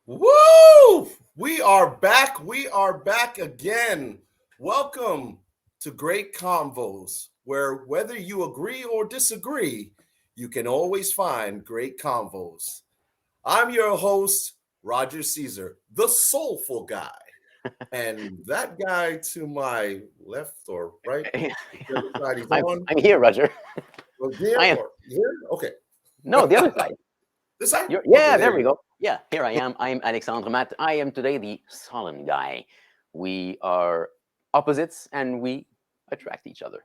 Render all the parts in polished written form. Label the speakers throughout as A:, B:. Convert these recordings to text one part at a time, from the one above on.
A: Woo! We are back. We are back again. Welcome to Great Convos, where whether you agree or disagree, you can always find great convos. I'm your host, Roger Caesar, the soulful guy. And that guy to my left or right, whichever side he's on.
B: I'm here, Roger.
A: Well, here
B: I am.
A: or here? Okay.
B: No, the other side.
A: This side?
B: Yeah,
A: Okay,
B: there we
A: you
B: go. Yeah, here I am. I'm Alexandre Matt. I am today the solemn guy. We are opposites and we attract each other.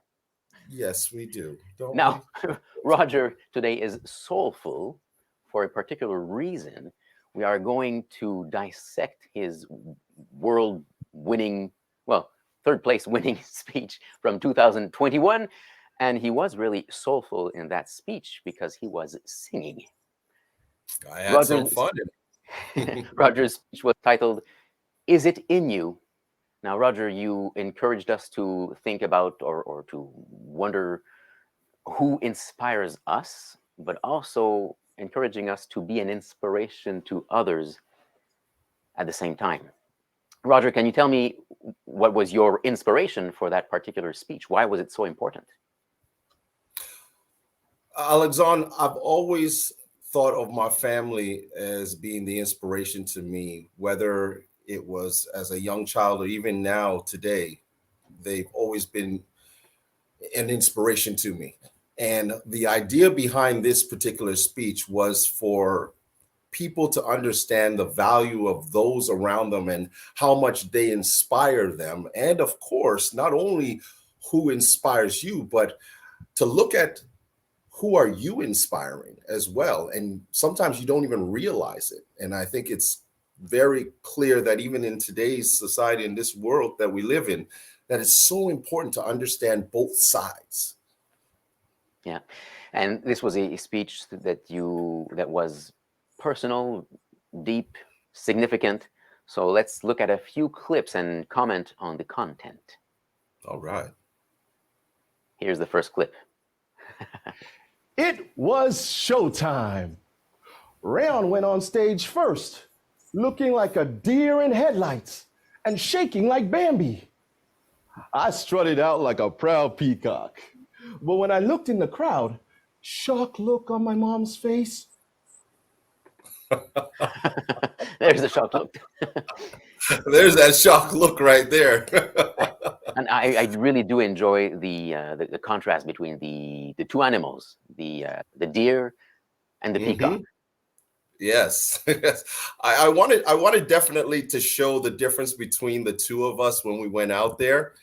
A: Yes, we do. Don't
B: Now,
A: we?
B: Roger today is soulful for a particular reason. We are going to dissect his world winning, well, third place winning speech from 2021. And he was really soulful in that speech because he was singing.
A: I had some fun.
B: Roger's speech was titled, "Is It In You?" Now, Roger, you encouraged us to think about or to wonder who inspires us, but also encouraging us to be an inspiration to others at the same time. Roger, can you tell me what was your inspiration for that particular speech? Why was it so important?
A: Alexandre, I've always thought of my family as being the inspiration to me, whether it was as a young child or even now today. They've always been an inspiration to me. And the idea behind this particular speech was for people to understand the value of those around them and how much they inspire them. And of course, not only who inspires you, but to look at who are you inspiring as well. And sometimes you don't even realize it. And I think it's very clear that even in today's society, in this world that we live in, that it's so important to understand both sides.
B: Yeah, and this was a speech that was personal, deep, significant. So let's look at a few clips and comment on the content.
A: All right.
B: Here's the first clip.
C: It was showtime. Rayon went on stage first, looking like a deer in headlights and shaking like Bambi. I strutted out like a proud peacock. But when I looked in the crowd, shock look on my mom's face.
B: There's the shock look.
A: There's that shock look right there.
B: And I really do enjoy the contrast between the two animals, the deer and the peacock.
A: Yes, yes. I wanted definitely to show the difference between the two of us when we went out there.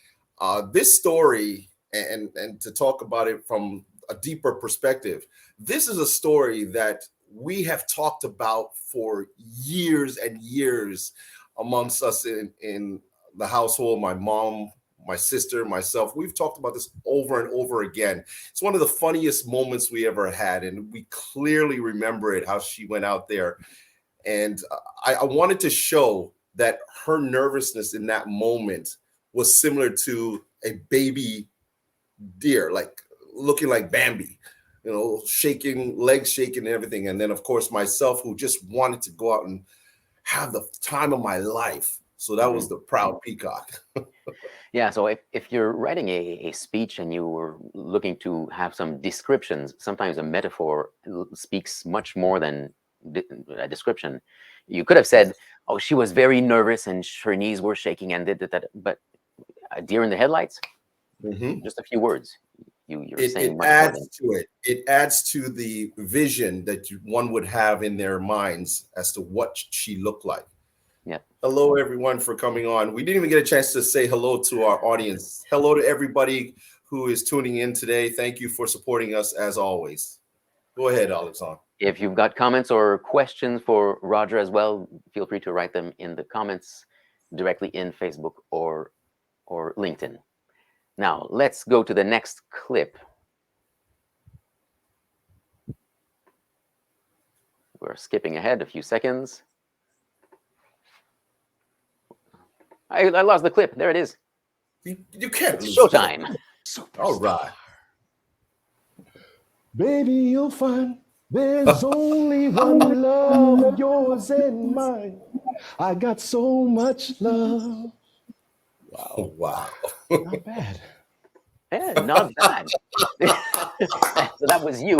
A: This story, and to talk about it from a deeper perspective, this is a story that we have talked about for years and years amongst us in the household. My mom, my sister, myself, we've talked about this over and over again. It's one of the funniest moments we ever had, and we clearly remember it, how she went out there. And I wanted to show that her nervousness in that moment was similar to a baby deer, like looking like Bambi, shaking, legs shaking and everything. And then, of course, myself, who just wanted to go out and have the time of my life. So that was the proud peacock.
B: Yeah, so if you're writing a speech and you were looking to have some descriptions, sometimes a metaphor speaks much more than a description. You could have said, oh, she was very nervous and her knees were shaking and did that. But a deer in the headlights, just a few words. You're saying much
A: adds
B: more
A: to it. It adds to the vision that one would have in their minds as to what she looked like.
B: Yeah.
A: Hello, everyone, for coming on. We didn't even get a chance to say hello to our audience. Hello to everybody who is tuning in today. Thank you for supporting us as always. Go ahead, Alexandre.
B: If you've got comments or questions for Roger as well, feel free to write them in the comments directly in Facebook or LinkedIn. Now, let's go to the next clip. We're skipping ahead a few seconds. I lost the clip. There it is.
A: You can't lose.
B: Showtime.
A: All right.
C: Baby, you'll find There's only one love, yours and mine. I got so much love. Wow,
A: Wow.
C: not bad.
B: Yeah, not bad. So that was you.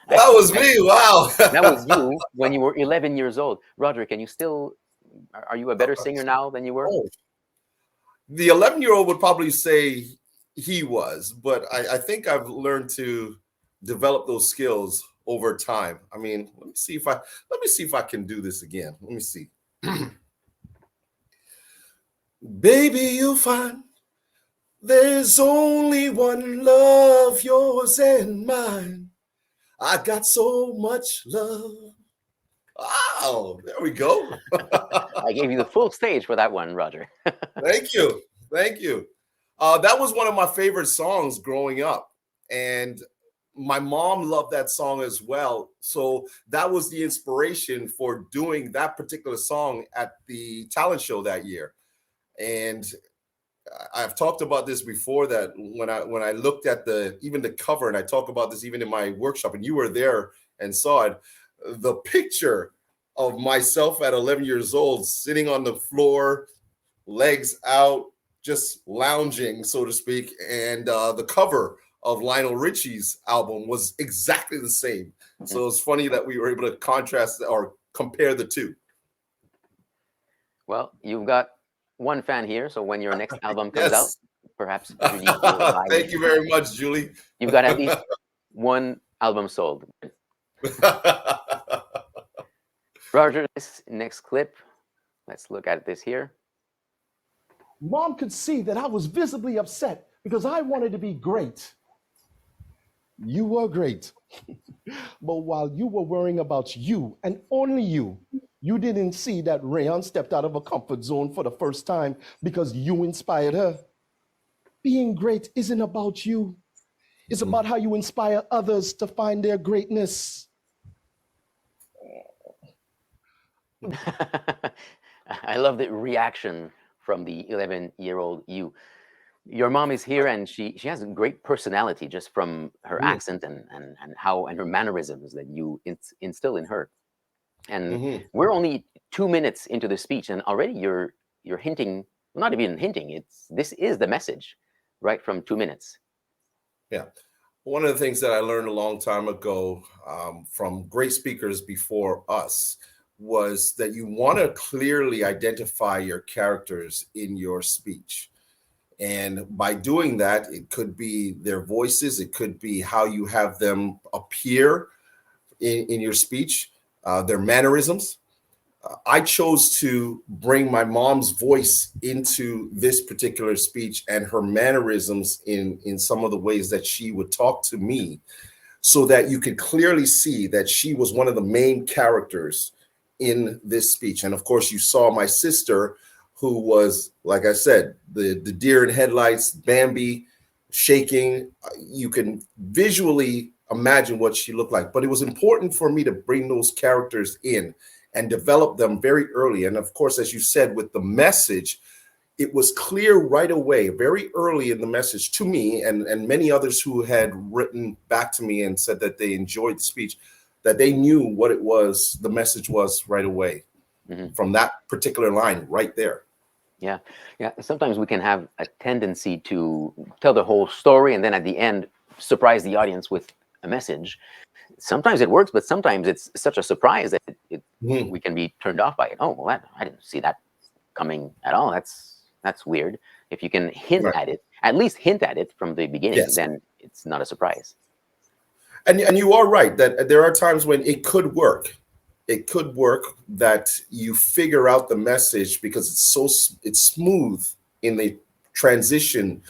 A: That was me. Wow.
B: That was you when you were 11 years old. Roger, can you still, are you a better singer now than you were?
A: Oh, the 11-year-old would probably say he was, but I think I've learned to develop those skills over time. I mean, let me see if I can do this again. Let me see. Baby, you'll find there's only one love, yours and mine. I got so much love. Oh, there we go.
B: I gave you the full stage for that one, Roger.
A: Thank you. Thank you. That was one of my favorite songs growing up. And my mom loved that song as well. So that was the inspiration for doing that particular song at the talent show that year. And I've talked about this before, that when I looked at even the cover, and I talk about this even in my workshop, and you were there and saw it, the picture of myself at 11 years old sitting on the floor, legs out, just lounging, so to speak, and the cover of Lionel Richie's album was exactly the same. So it's funny that we were able to contrast or compare the two.
B: Well, you've got one fan here, so when your next album comes
A: Yes.
B: out, perhaps Julie will buy
A: Thank you very much, Julie.
B: You've got at least one album sold. Roger, this next clip, let's look at this here.
C: Mom could see that I was visibly upset because I wanted to be great. You were great. But while you were worrying about you and only you, you didn't see that Rayon stepped out of a comfort zone for the first time because you inspired her. Being great isn't about you. It's about how you inspire others to find their greatness.
B: I love the reaction from the 11-year-old you. Your mom is here, and she has a great personality just from her accent and her mannerisms that you instill in her. And we're only 2 minutes into the speech, and already you're hinting, well, not even hinting, this is the message, right from 2 minutes.
A: Yeah. One of the things that I learned a long time ago from great speakers before us was that you want to clearly identify your characters in your speech. And by doing that, it could be their voices, it could be how you have them appear in your speech, their mannerisms. I chose to bring my mom's voice into this particular speech and her mannerisms in some of the ways that she would talk to me, so that you could clearly see that she was one of the main characters in this speech. And of course, you saw my sister, who was, like I said, the deer in headlights, Bambi, shaking. You can visually imagine what she looked like. But it was important for me to bring those characters in and develop them very early. And of course, as you said, with the message, it was clear right away, very early in the message to me and many others who had written back to me and said that they enjoyed the speech, that they knew what it was, the message was right away from that particular line right there.
B: Yeah. Sometimes we can have a tendency to tell the whole story and then at the end surprise the audience with a message. Sometimes it works, but sometimes it's such a surprise that we can be turned off by it. Oh, well, I didn't see that coming at all. That's weird. If you can hint at it, at least hint at it from the beginning, then it's not a surprise.
A: And you are right that there are times when it could work. It could work that you figure out the message because it's smooth in the transition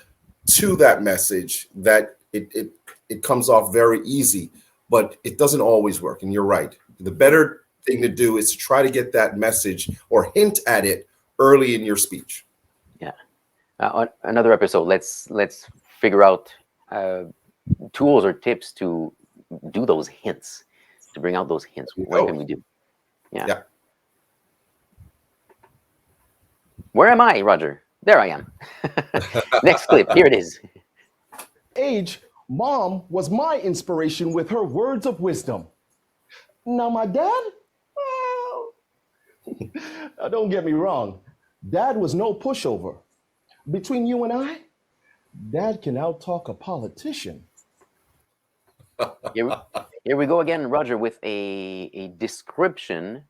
A: to that message that it comes off very easy, but it doesn't always work. And you're right. The better thing to do is to try to get that message or hint at it early in your speech.
B: Yeah. On another episode, let's figure out tools or tips to do those hints, to bring out those hints. What can we do? Yeah. Where am I, Roger? There I am. Next clip. Here it is.
C: Age Mom was my inspiration with her words of wisdom. Now, my dad, well, now don't get me wrong. Dad was no pushover. Between you and I, Dad can outtalk a politician.
B: Here we go again, Roger, with a description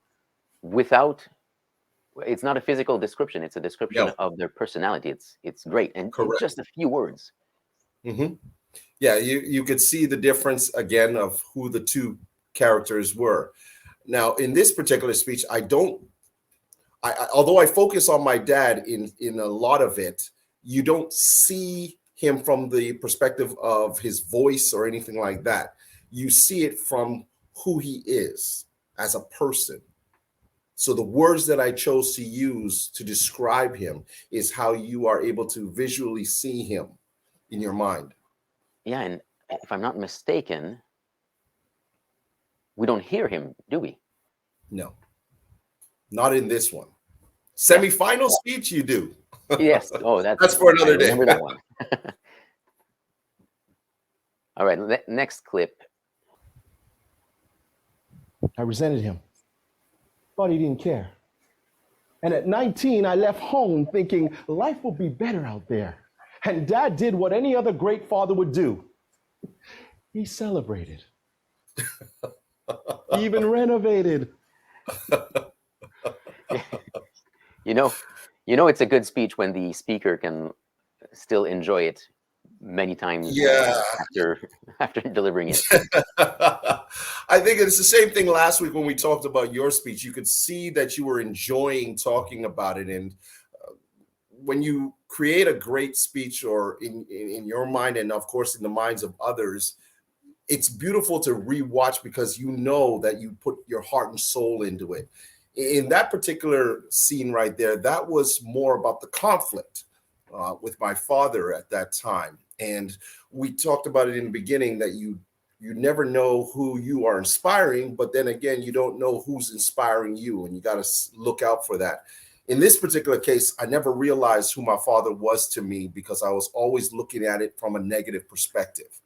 B: without. It's not a physical description. It's a description of their personality. It's great, and in just a few words.
A: Mm-hmm. Yeah, you could see the difference again of who the two characters were. Now, in this particular speech, although I focus on my dad in a lot of it, you don't see him from the perspective of his voice or anything like that. You see it from who he is as a person. So the words that I chose to use to describe him is how you are able to visually see him in your mind.
B: Yeah, and if I'm not mistaken, we don't hear him, do we?
A: No, not in this one. Semi-final speech, you do.
B: Yes. Oh,
A: that's for another day.
B: Remember that one. All right, next clip.
C: I resented him. Thought he didn't care. And at 19, I left home thinking life would be better out there. And Dad did what any other great father would do. He celebrated. He even renovated.
B: You know, it's a good speech when the speaker can still enjoy it many times after delivering it.
A: I think it's the same thing last week when we talked about your speech. You could see that you were enjoying talking about it. And when you create a great speech, or in your mind, and of course in the minds of others, it's beautiful to rewatch because you know that you put your heart and soul into it. In that particular scene right there, that was more about the conflict with my father at that time. And we talked about it in the beginning that you never know who you are inspiring, but then again, you don't know who's inspiring you, and you got to look out for that. In this particular case, I never realized who my father was to me because I was always looking at it from a negative perspective.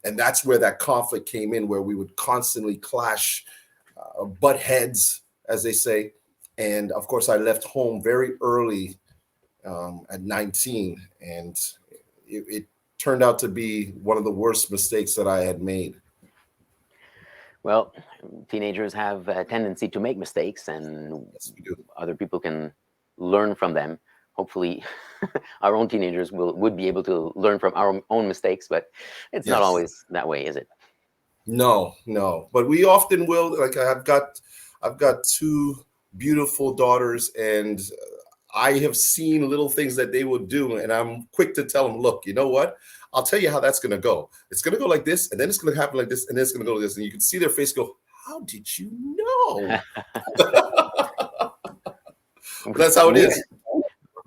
A: And that's where that conflict came in, where we would constantly clash, butt heads, as they say. And of course, I left home very early at 19, and it turned out to be one of the worst mistakes that I had made.
B: Well, teenagers have a tendency to make mistakes, and other people can learn from them. Hopefully, our own teenagers would be able to learn from our own mistakes, but it's not always that way, is it?
A: No. But we often will. Like I've got two beautiful daughters, and I have seen little things that they will do, and I'm quick to tell them, look, you know what? I'll tell you how that's going to go. It's going to go like this, and then it's going to happen like this, and then it's going to go like this. And you can see their face go, how did you know? That's how it is.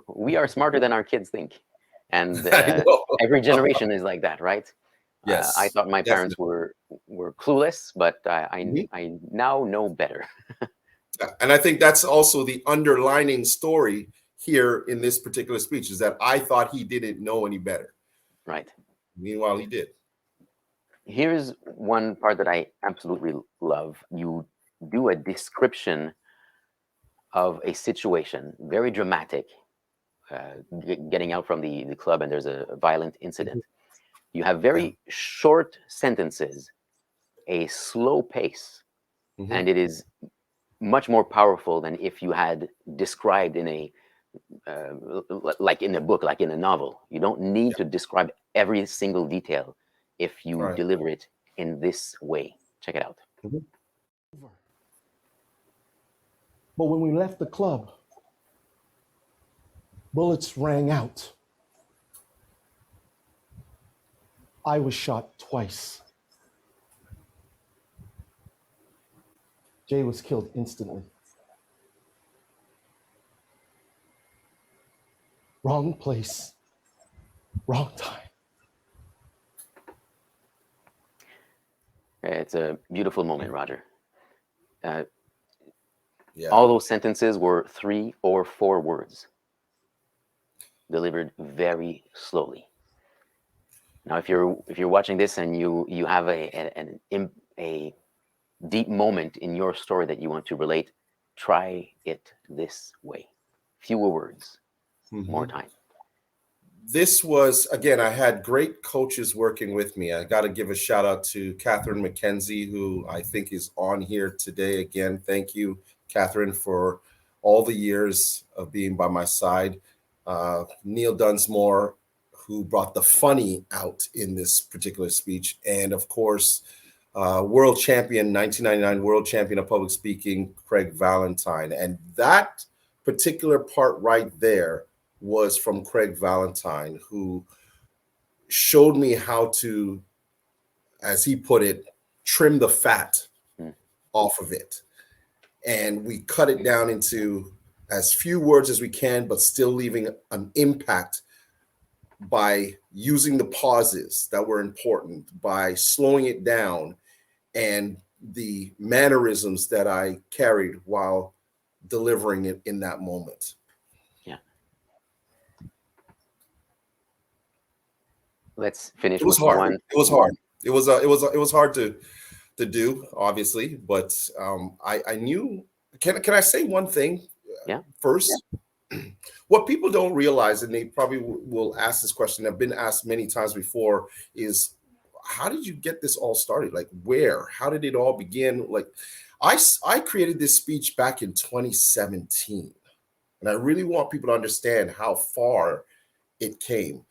B: We are smarter than our kids think. And every generation is like that, right?
A: Yes.
B: I thought my parents were clueless, but I now know better.
A: And I think that's also the underlining story here in this particular speech, is that I thought he didn't know any better.
B: Right.
A: Meanwhile, he did.
B: Here's one part that I absolutely love. You do a description of a situation, very dramatic, getting out from the club, and there's a violent incident. You have very short sentences, a slow pace, and it is much more powerful than if you had described in a like in a book, like in a novel. You don't need to describe every single detail if you deliver it in this way. Check it out.
C: But when we left the club, bullets rang out. I was shot twice. Jay was killed instantly. Wrong place, wrong time.
B: It's a beautiful moment, Roger. All those sentences were 3 or 4 words, delivered very slowly. Now, if you're watching this and you have a deep moment in your story that you want to relate, try it this way. Fewer words, more time.
A: This was, again, I had great coaches working with me. I got to give a shout out to Catherine McKenzie, who I think is on here today. Again, thank you, Catherine, for all the years of being by my side. Neil Dunsmore, who brought the funny out in this particular speech. And of course, world champion, 1999 world champion of public speaking, Craig Valentine. And that particular part right there was from Craig Valentine, who showed me how to, as he put it, trim the fat off of it. And we cut it down into as few words as we can, but still leaving an impact by using the pauses that were important, by slowing it down, and the mannerisms that I carried while delivering it in that moment.
B: Let's finish.
A: It was
B: with
A: hard.
B: one.
A: It was hard. It was hard to do, obviously, but I knew. Can I say one thing?
B: Yeah.
A: First, what people don't realize, and they probably will ask this question, I've been asked many times before, is how did you get this all started? Like, where? How did it all begin? Like, I created this speech back in 2017, and I really want people to understand how far it came.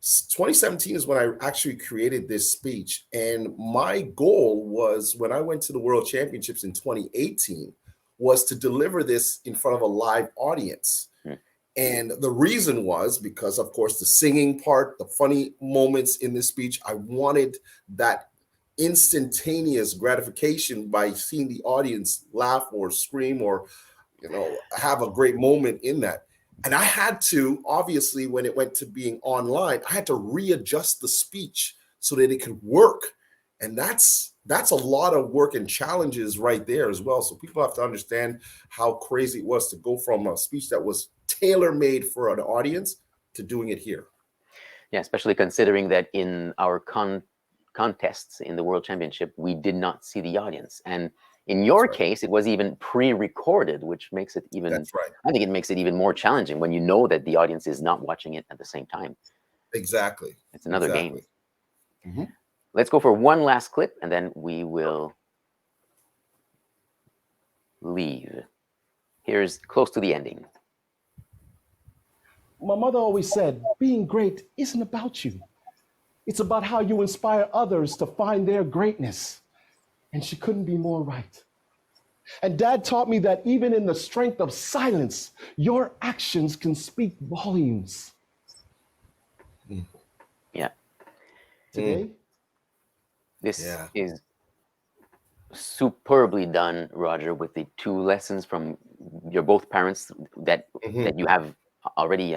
A: 2017 is when I actually created this speech. And my goal was, when I went to the World Championships in 2018, was to deliver this in front of a live audience. And the reason was because, of course, the singing part, the funny moments in this speech, I wanted that instantaneous gratification by seeing the audience laugh or scream or, have a great moment in that. And I had to, obviously, when it went to being online, I had to readjust the speech so that it could work. And that's a lot of work and challenges right there as well. So people have to understand how crazy it was to go from a speech that was tailor-made for an audience to doing it here.
B: Yeah, especially considering that in our contests in the World Championship, we did not see the audience. And in your case, it was even pre-recorded, which makes it even,
A: That's right.
B: I think it makes it even more challenging when you know that the audience is not watching it at the same time.
A: Exactly.
B: It's another game.
A: Mm-hmm.
B: Let's go for one last clip, and then we will leave. Here's close to the ending.
C: My mother always said, being great isn't about you. It's about how you inspire others to find their greatness. And she couldn't be more right. And Dad taught me that even in the strength of silence, your actions can speak volumes.
B: Yeah.
C: Today,
B: this is superbly done, Roger, with the two lessons from your both parents that you have already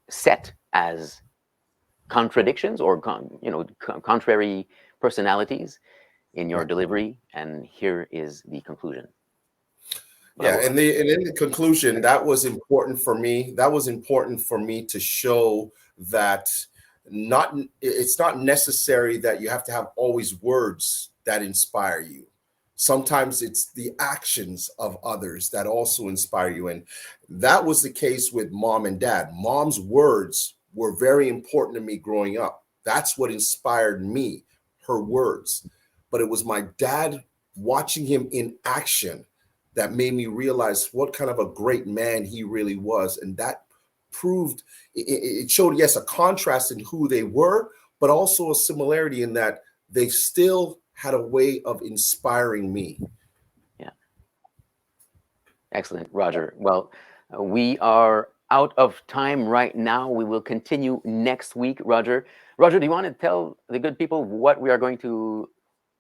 B: set as contradictions or contrary personalities in your delivery, and here is the conclusion.
A: And in the conclusion, that was important for me. That was important for me to show that it's not necessary that you have to have always words that inspire you. Sometimes it's the actions of others that also inspire you. And that was the case with Mom and Dad. Mom's words were very important to me growing up. That's what inspired me, her words. But it was my dad watching him in action that made me realize what kind of a great man he really was. And that proved, it showed, yes, a contrast in who they were, but also a similarity in that they still had a way of inspiring me.
B: Yeah. Excellent, Roger. Well, we are out of time right now. We will continue next week, Roger. Roger, do you want to tell the good people what we are going to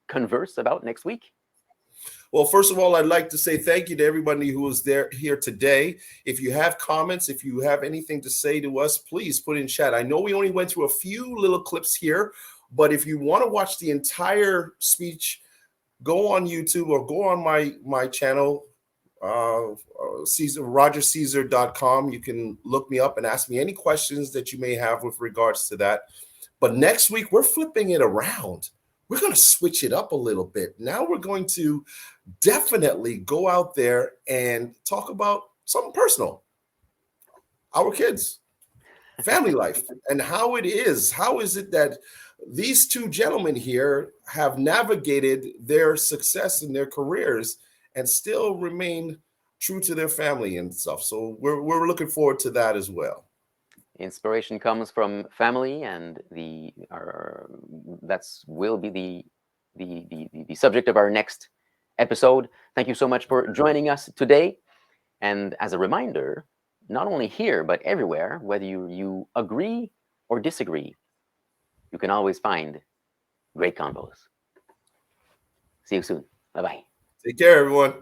B: converse about next week?
A: Well, first of all, I'd like to say thank you to everybody who was here today. If you have comments, if you have anything to say to us, please put in chat. I know we only went through a few little clips here, but if you want to watch the entire speech, go on YouTube or go on my channel, RogerCaesar.com. You can look me up and ask me any questions that you may have with regards to that. But next week, we're flipping it around. We're going to switch it up a little bit. Now we're going to definitely go out there and talk about something personal. Our kids, family life, and how it is. How is it that these two gentlemen here have navigated their success in their careers and still remain true to their family and stuff? So we're looking forward to that as well.
B: Inspiration comes from family, and will be the subject of our next episode. Thank you so much for joining us today. And as a reminder, not only here but everywhere, whether you agree or disagree, you can always find great convos. See you soon. Bye-bye.
A: Take care, everyone.